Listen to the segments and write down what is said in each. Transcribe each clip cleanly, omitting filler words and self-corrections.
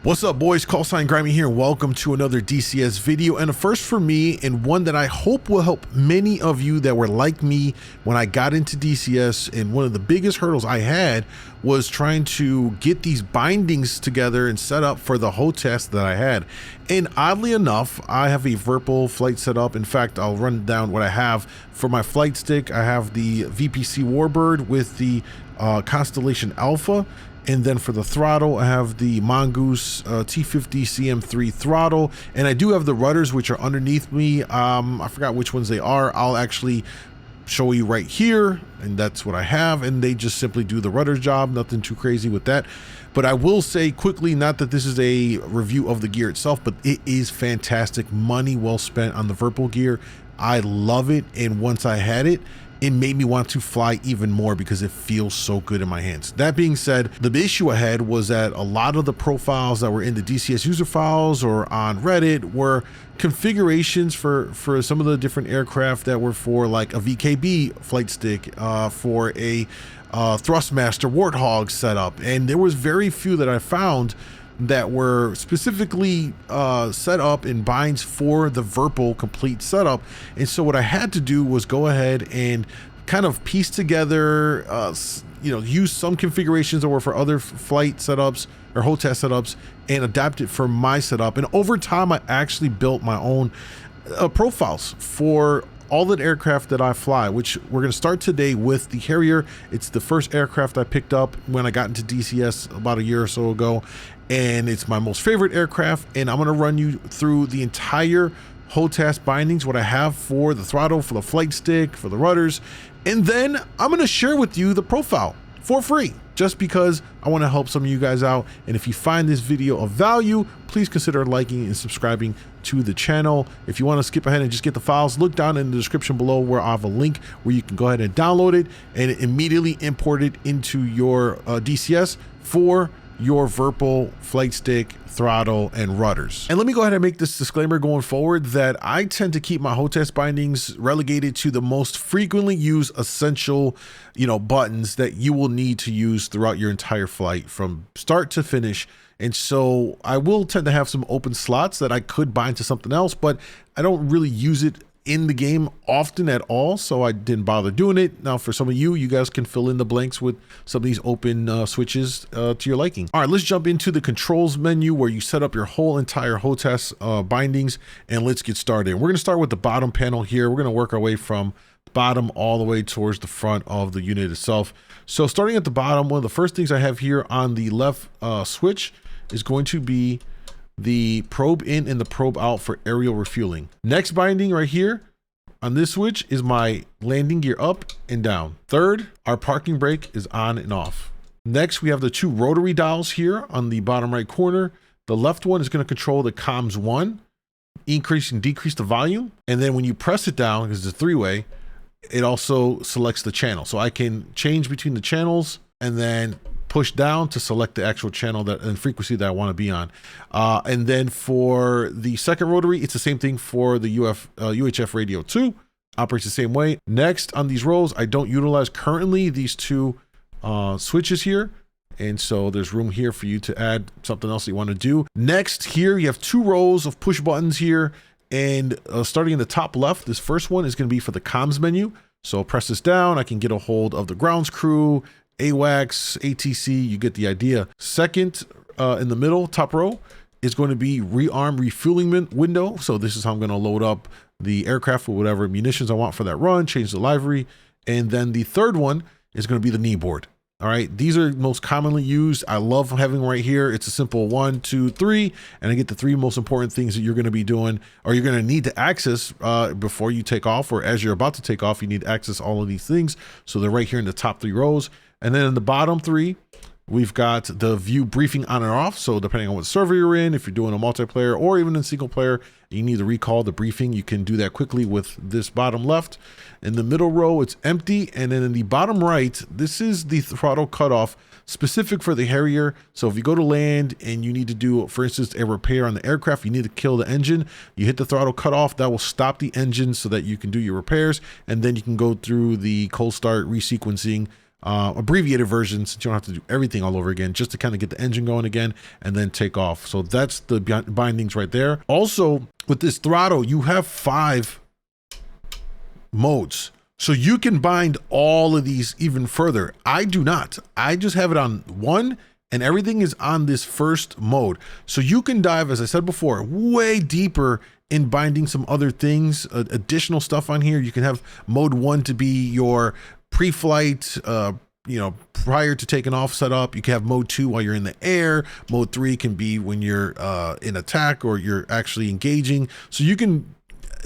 What's up, boys? Callsign Grimey here. Welcome to another DCS video, and a first for me, and one that I hope will help many of you that were like me when I got into DCS. And one of the biggest hurdles I had was trying to get these bindings together and set up for the HOTAS that I had. And oddly enough, I have a Virpil flight setup. In fact, I'll run down what I have for my flight stick. I have the VPC Warbird with the Constellation Alpha. And then for the throttle, I have the Mongoos T50 CM3 throttle, and I do have the rudders, which are underneath me. I forgot which ones they are. I'll actually show you right here, and that's what I have, and they just simply do the rudder job. Nothing too crazy with that. But I will say quickly, not that this is a review of the gear itself, but it is fantastic. Money well spent on the Virpil gear. I love it, and once I had it, it made me want to fly even more because it feels so good in my hands. That being said, the issue I had was that a lot of the profiles that were in the DCS user files or on Reddit were configurations for some of the different aircraft that were for like a VKB flight stick, for a Thrustmaster Warthog setup. And there was very few that I found that were specifically set up in binds for the Virpil complete setup. And so what I had to do was go ahead and kind of piece together, use some configurations that were for other flight setups or HOTAS setups and adapt it for my setup. And over time, I actually built my own profiles for all the aircraft that I fly, which we're going to start today with the Harrier. It's the first aircraft I picked up when I got into DCS about a year or so ago, and it's my most favorite aircraft. And I'm going to run you through the entire HOTAS bindings, what I have for the throttle, for the flight stick, for the rudders, and then I'm going to share with you the profile for free, just because I want to help some of you guys out. And if you find this video of value, please consider liking and subscribing to the channel. If you want to skip ahead and just get the files, look down in the description below where I have a link where you can go ahead and download it and immediately import it into your DCS for your Virpil flight stick, throttle, and rudders. And let me go ahead and make this disclaimer going forward that I tend to keep my HOTAS bindings relegated to the most frequently used essential, buttons that you will need to use throughout your entire flight from start to finish. And so I will tend to have some open slots that I could bind to something else, but I don't really use it in the game often at all, so I didn't bother doing it. Now for some of you guys can fill in the blanks with some of these open switches to your liking. All right, let's jump into the controls menu where you set up your whole entire HOTAS bindings, and let's get started. We're going to start with the bottom panel here. We're going to work our way from bottom all the way towards the front of the unit itself. So starting at the bottom, one of the first things I have here on the left switch is going to be the probe in and the probe out for aerial refueling. Next binding right here on this switch is my landing gear up and down. Third, our parking brake is on and off. Next, we have the two rotary dials here on the bottom right corner. The left one is going to control the comms 1, increase and decrease the volume. And then when you press it down, because it's a three-way, it also selects the channel. So I can change between the channels and then push down to select the actual channel and frequency that I want to be on. And then for the second rotary, it's the same thing for the UHF radio 2, operates the same way. Next on these rows, I don't utilize currently these two switches here. And so there's room here for you to add something else that you want to do. Next here, you have two rows of push buttons here. And starting in the top left, this first one is going to be for the comms menu. So press this down, I can get a hold of the grounds crew, AWACS, ATC, you get the idea. Second, in the middle, top row, is going to be rearm refueling window. So this is how I'm going to load up the aircraft with whatever munitions I want for that run, change the livery. And then the third one is going to be the knee board. All right, these are most commonly used. I love having right here. It's a simple 1, 2, 3, and I get the three most important things that you're going to be doing, or you're going to need to access before you take off, or as you're about to take off, you need to access all of these things. So they're right here in the top three rows. And then in the bottom three, we've got the view briefing on and off. So depending on what server you're in, if you're doing a multiplayer or even in single player, you need to recall the briefing. You can do that quickly with this bottom left. In the middle row, it's empty. And then in the bottom right, this is the throttle cutoff specific for the Harrier. So if you go to land and you need to do, for instance, a repair on the aircraft, you need to kill the engine, you hit the throttle cutoff, that will stop the engine so that you can do your repairs. And then you can go through the cold start resequencing abbreviated version, since you don't have to do everything all over again, just to kind of get the engine going again and then take off. So that's the bindings right there. Also, with this throttle, you have 5 modes. So you can bind all of these even further. I do not. I just have it on 1, and everything is on this first mode. So you can dive, as I said before, way deeper in binding some other things, additional stuff on here. You can have mode 1 to be your pre-flight, prior to taking off setup. You can have mode 2 while you're in the air. Mode 3 can be when you're in attack or you're actually engaging. So you can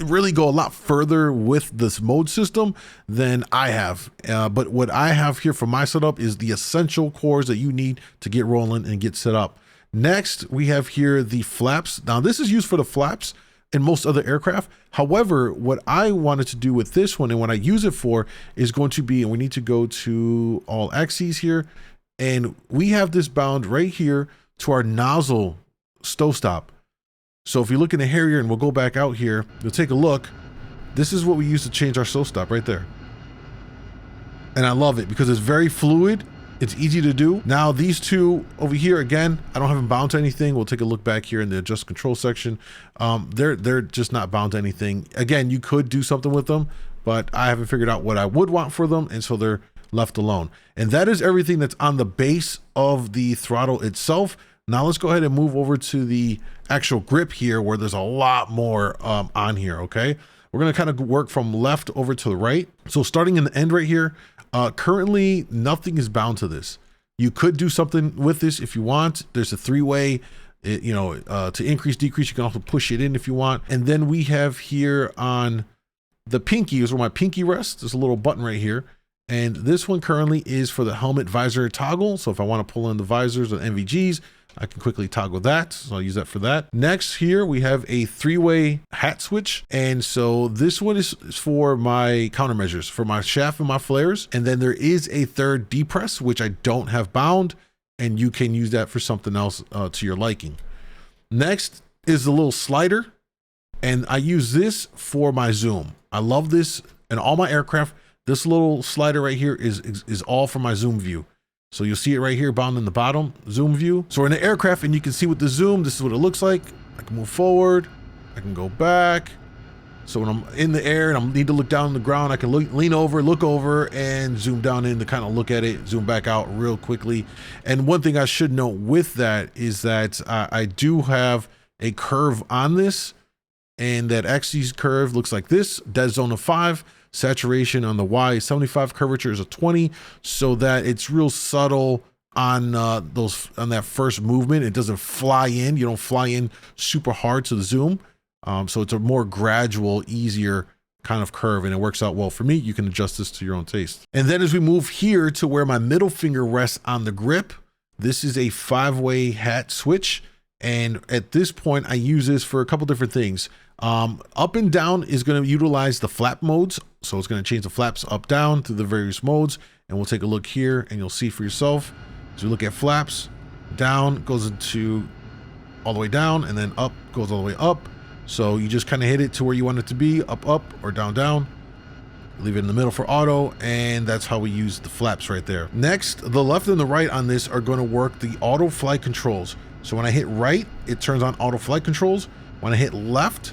really go a lot further with this mode system than I have. But what I have here for my setup is the essential cores that you need to get rolling and get set up. Next, we have here the flaps. Now this is used for the flaps in most other aircraft. However, what I wanted to do with this one and what I use it for is going to be, and we need to go to all axes here, and we have this bound right here to our nozzle stow stop. So if you look in the Harrier, and we'll go back out here, you'll take a look. This is what we use to change our stow stop right there. And I love it because it's very fluid. It's easy to do. Now these two over here, again, I don't have them bound to anything. We'll take a look back here in the adjust control section. They're just not bound to anything. Again, you could do something with them, but I haven't figured out what I would want for them, and so they're left alone. And that is everything that's on the base of the throttle itself. Now let's go ahead and move over to the actual grip here, where there's a lot more on here, okay? We're gonna kind of work from left over to the right. So starting in the end right here, currently nothing is bound to this. You could do something with this if you want. There's a 3-way, to increase, decrease. You can also push it in if you want. And then we have here on the pinky is where my pinky rests. There's a little button right here. And this one currently is for the helmet visor toggle. So if I want to pull in the visors and NVGs, I can quickly toggle that. So I'll use that for that. Next here, we have a 3-way hat switch. And so this one is for my countermeasures for my shaft and my flares. And then there is a 3rd depress, which I don't have bound, and you can use that for something else to your liking. Next is the little slider. And I use this for my zoom. I love this in all my aircraft. This little slider right here is all for my zoom view. So you'll see it right here bound in the bottom, zoom view. So we're in an aircraft and you can see with the zoom, this is what it looks like. I can move forward, I can go back. So when I'm in the air and I need to look down on the ground, I can lean over, look over, and zoom down in to kind of look at it, zoom back out real quickly. And one thing I should note with that is that I do have a curve on this, and that axis curve looks like this, dead zone of 5. Saturation on the Y 75, curvature is a 20, so that it's real subtle on that first movement. It doesn't fly in. You don't fly in super hard to the zoom. So it's a more gradual, easier kind of curve, and it works out well for me. You can adjust this to your own taste. And then as we move here to where my middle finger rests on the grip, this is a 5-way hat switch. And at this point, I use this for a couple different things. Up and down is going to utilize the flap modes. So it's going to change the flaps up, down through the various modes. And we'll take a look here and you'll see for yourself. As we look at flaps, down goes into all the way down, and then up goes all the way up. So you just kind of hit it to where you want it to be, up, up, or down, down. Leave it in the middle for auto, and that's how we use the flaps right there. Next, the left and the right on this are going to work the auto flight controls. So when I hit right, it turns on auto flight controls. When I hit left,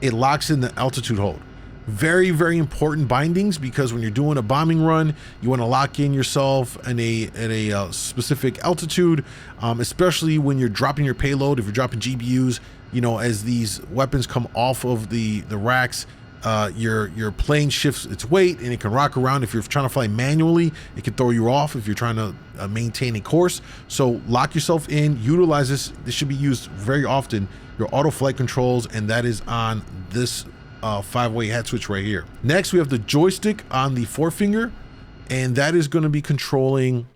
it locks in the altitude hold. Very, very important bindings, because when you're doing a bombing run, you want to lock in yourself in a specific altitude, especially when you're dropping your payload. If you're dropping GBUs, as these weapons come off of the racks, your plane shifts its weight and it can rock around. If you're trying to fly manually, it can throw you off if you're trying to maintain a course. So lock yourself in, utilize this. This should be used very often, your auto flight controls, and that is on this 5-way hat switch right here. Next, we have the joystick on the forefinger, and that is going to be controlling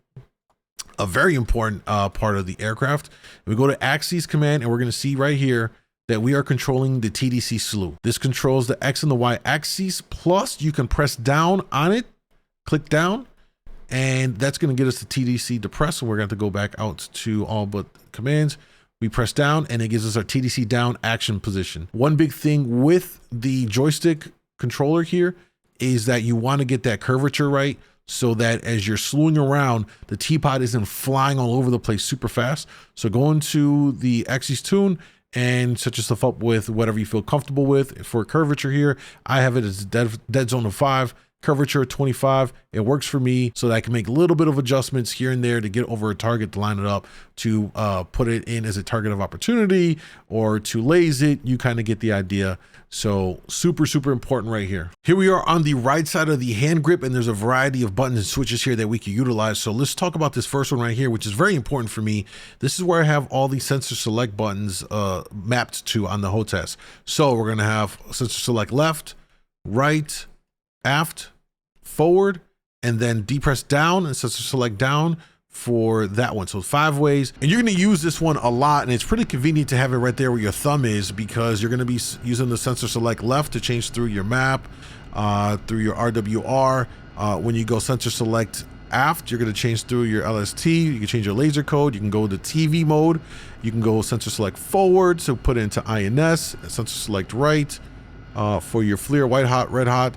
a very important part of the aircraft. We go to axes command, and we're going to see right here that we are controlling the TDC slew. This controls the X and the Y axes, plus you can press down on it, click down, and that's going to get us the TDC depress. So we're going to have to go back out to all but commands. We press down and it gives us our TDC down action position. One big thing with the joystick controller here is that you want to get that curvature right. so that as you're slewing around, the T-pod isn't flying all over the place super fast. So go into the axis tune and set yourself up with whatever you feel comfortable with. For curvature here, I have it as a dead zone of 5. Curvature 25. It works for me so that I can make a little bit of adjustments here and there to get over a target, to line it up, to put it in as a target of opportunity, or to laze it. You kind of get the idea. So super, super important right here. Here we are on the right side of the hand grip, and there's a variety of buttons and switches here that we can utilize. So let's talk about this first one right here, which is very important for me. This is where I have all these sensor select buttons mapped to on the HOTAS. So we're gonna have sensor select left, right, aft, forward, and then depress down and sensor select down for that one. So 5 ways, and you're going to use this one a lot, and it's pretty convenient to have it right there where your thumb is, because you're going to be using the sensor select left to change through your map, through your RWR. When you go sensor select aft, you're going to change through your LST. You can change your laser code. You can go to TV mode. You can go sensor select forward, so put it into INS. Sensor select right for your FLIR, white hot, red hot.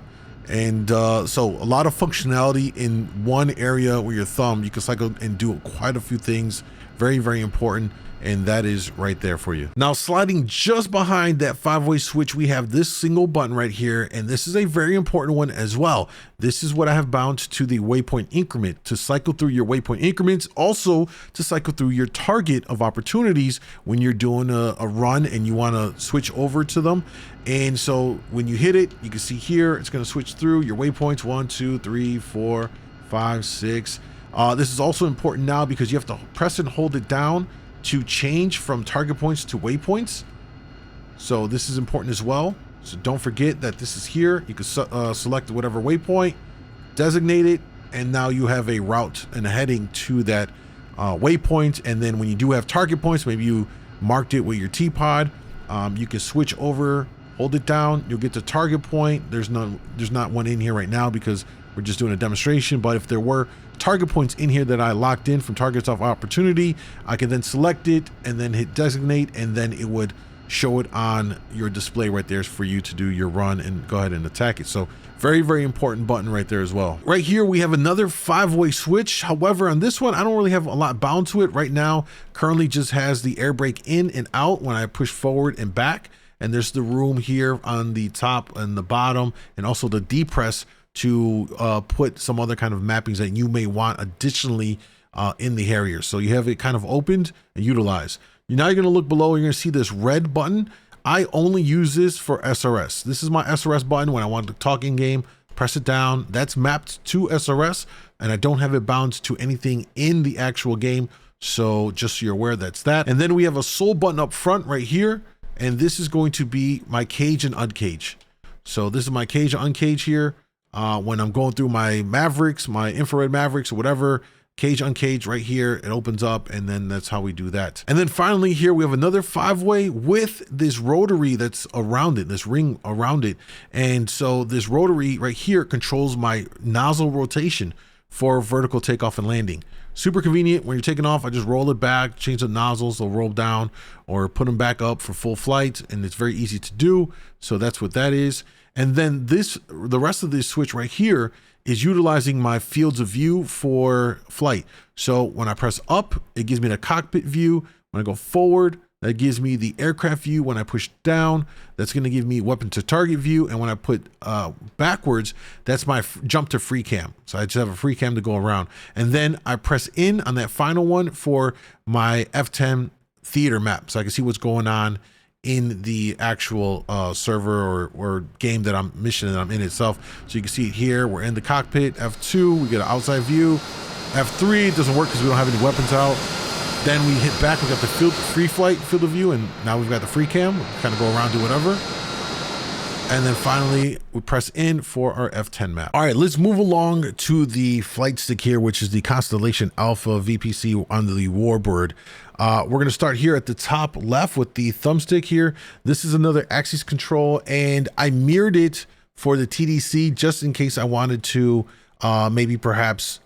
And so a lot of functionality in one area with your thumb. You can cycle and do quite a few things. Very, very important. And that is right there for you. Now, sliding just behind that 5-way switch, we have this single button right here. And this is a very important one as well. This is what I have bound to the waypoint increment to cycle through your waypoint increments. Also to cycle through your target of opportunities when you're doing a run and you want to switch over to them. And so when you hit it, you can see here, it's going to switch through your waypoints 1, 2, 3, 4, 5, 6. This is also important now because you have to press and hold it down to change from target points to waypoints. So this is important as well. So don't forget that this is here. You can select whatever waypoint, designate it, and now you have a route and a heading to that waypoint. And then when you do have target points, maybe you marked it with your T-pod, you can switch over, hold it down, you'll get to target point. There's not one in here right now because we're just doing a demonstration, but if there were target points in here that I locked in from targets of opportunity, I can then select it and then hit designate, and then it would show it on your display right there for you to do your run and go ahead and attack it. So very, very important button right there as well. Right here, we have another 5-way switch. However, on this one, I don't really have a lot bound to it right now. Currently just has the air brake in and out when I push forward and back. And there's the room here on the top and the bottom, and also the depress to put some other kind of mappings that you may want additionally in the Harrier. So you have it kind of opened and utilized. Now you're going to look below, you're going to see this red button. I only use this for SRS. This is my SRS button when I want to talk in game, press it down. That's mapped to SRS, and I don't have it bound to anything in the actual game. So just so you're aware, that's that. And then we have a soul button up front right here. And this is going to be my cage and uncage. So this is my cage and uncage here. When I'm going through my Mavericks, my infrared Mavericks or whatever, cage, uncage right here, it opens up, and then that's how we do that. And then finally here, we have another 5-way with this rotary that's around it, this ring around it. And so this rotary right here controls my nozzle rotation for vertical takeoff and landing. Super convenient. When you're taking off, I just roll it back, change the nozzles, they'll roll down, or put them back up for full flight, and it's very easy to do. So that's what that is. And then the rest of this switch right here is utilizing my fields of view for flight. So when I press up, it gives me the cockpit view. When I go forward, that gives me the aircraft view. When I push down, that's going to give me weapon to target view. And when I put backwards, that's my jump to free cam. So I just have a free cam to go around. And then I press in on that final one for my F10 theater map. So I can see what's going on in the actual server or game that mission that I'm in itself. So you can see it here. We're in the cockpit. F2, we get an outside view. F3, it doesn't work because we don't have any weapons out. Then we hit back, we got the free flight field of view, and now we've got the free cam. We kind of go around, do whatever. And then finally, we press in for our F10 map. All right, let's move along to the flight stick here, which is the Constellation Alpha VPC on the Warbird. We're going to start here at the top left with the thumbstick here. This is another axis control, and I mirrored it for the TDC just in case I wanted to maybe perhaps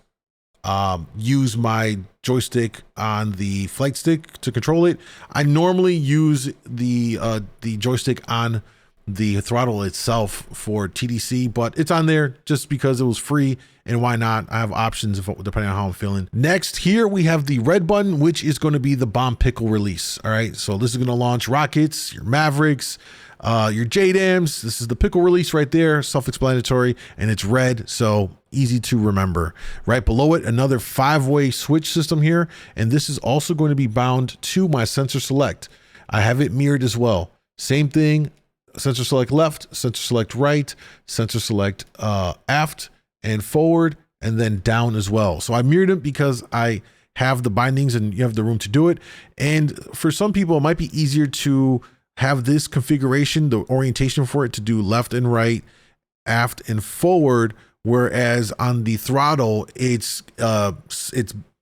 use my joystick on the flight stick to control it. I normally use the joystick on the throttle itself for TDC, but it's on there just because it was free, and why not? I have options depending on how I'm feeling. Next, here we have the red button, which is going to be the bomb pickle release. All right, so this is going to launch rockets, your Mavericks, your JDAMs. This is the pickle release right there, self-explanatory, and it's red, so easy to remember. Right below it, another 5-way switch system here, and this is also going to be bound to my sensor select. I have it mirrored as well. Same thing, sensor select left, sensor select right, sensor select aft and forward, and then down as well. So I mirrored it because I have the bindings and you have the room to do it. And for some people, it might be easier to have this configuration, the orientation for it to do left and right, aft and forward, whereas on the throttle, it's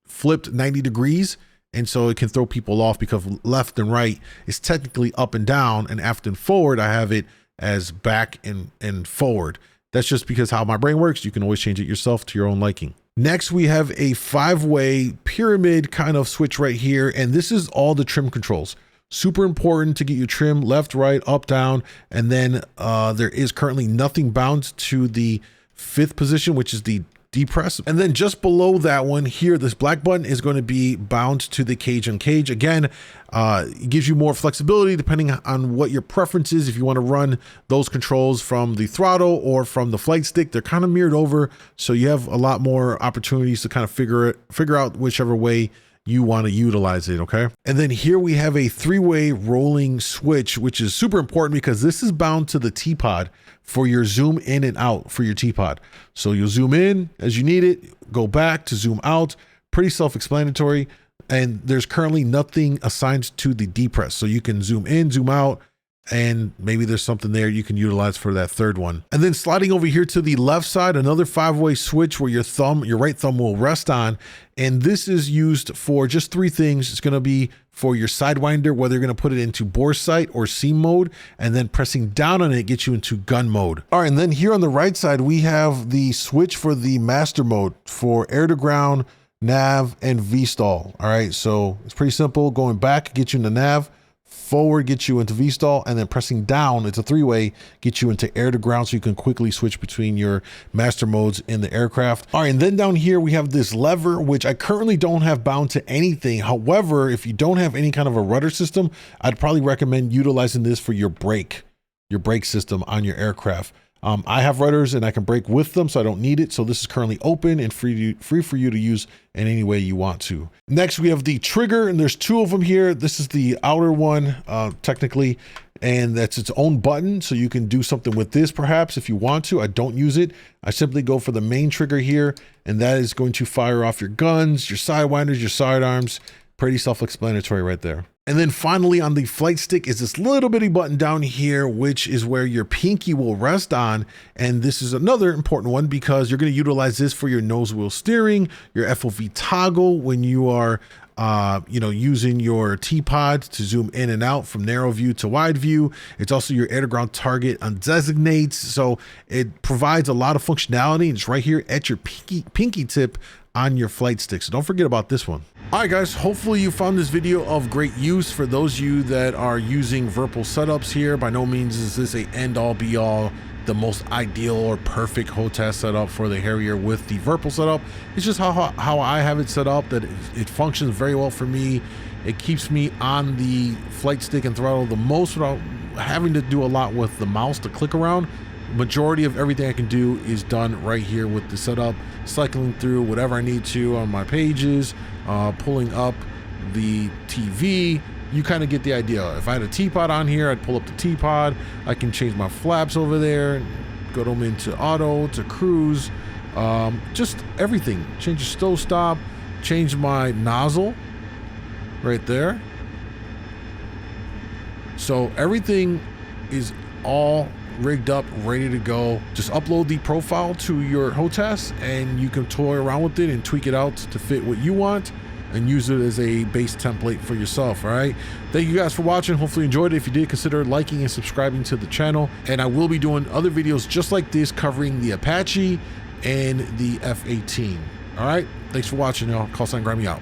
flipped 90 degrees. And so it can throw people off because left and right is technically up and down, and aft and forward, I have it as back and forward. That's just because how my brain works. You can always change it yourself to your own liking. Next, we have a 5-way pyramid kind of switch right here. And this is all the trim controls. Super important to get your trim left, right, up, down. And then there is currently nothing bound to the 5th position, which is the depress. And then just below that one here, this black button is going to be bound to the cage on cage. Again, it gives you more flexibility depending on what your preference is. If you want to run those controls from the throttle or from the flight stick, they're kind of mirrored over, so you have a lot more opportunities to kind of figure out whichever way you want to utilize it. Okay. And then here we have a 3-way rolling switch, which is super important because this is bound to the T-pod for your zoom in and out for your T-pod. So you'll zoom in as you need it, go back to zoom out. Pretty self-explanatory. And there's currently nothing assigned to the depress. So you can zoom in, zoom out, and maybe there's something there you can utilize for that 3rd one. And then sliding over here to the left side, another 5-way switch where your right thumb will rest on. And this is used for just 3 things. It's going to be for your Sidewinder, whether you're going to put it into bore sight or seam mode, and then pressing down on it gets you into gun mode. All right, and then here on the right side, we have the switch for the master mode for air to ground, nav, and VSTOL. All right, so it's pretty simple. Going back gets you into nav, forward gets you into VSTOL, and then pressing down, it's a 3-way, gets you into air to ground, so you can quickly switch between your master modes in the aircraft. All right, and then down here we have this lever, which I currently don't have bound to anything. However, if you don't have any kind of a rudder system, I'd probably recommend utilizing this for your brake system on your aircraft. I have rudders and I can brake with them, so I don't need it. So this is currently open and free for you to use in any way you want to. Next, we have the trigger, and there's 2 of them here. This is the outer one, technically, and that's its own button. So you can do something with this perhaps if you want to. I don't use it. I simply go for the main trigger here, and that is going to fire off your guns, your sidewinders, your sidearms. Pretty self-explanatory right there. And then finally on the flight stick is this little bitty button down here, which is where your pinky will rest on. And this is another important one because you're going to utilize this for your nose wheel steering, your FOV toggle when you are using your T-pod to zoom in and out from narrow view to wide view. It's also your air to ground target on designates. So it provides a lot of functionality, and it's right here at your pinky tip on your flight stick. So don't forget about this one. All right, guys, hopefully you found this video of great use for those of you that are using Virpil setups here. By no means is this a end all be all, the most ideal or perfect HOTAS setup for the Harrier with the Virpil setup. It's just how I have it set up, that it functions very well for me. It keeps me on the flight stick and throttle the most without having to do a lot with the mouse to click around. Majority of everything I can do is done right here with the setup, cycling through whatever I need to on my pages, pulling up the TV. You kind of get the idea. If I had a T-pod on here, I'd pull up the T-pod. I can change my flaps over there, go them into auto, to cruise, just everything. Change your stow stop, change my nozzle right there. So everything is all rigged up, ready to go. Just upload the profile to your HOTAS and you can toy around with it and tweak it out to fit what you want and use it as a base template for yourself. All right, thank you guys for watching. Hopefully you enjoyed it. If you did, consider liking and subscribing to the channel, and I will be doing other videos just like this covering the Apache and the F-18. All right, thanks for watching, y'all. Callsign Grimey out.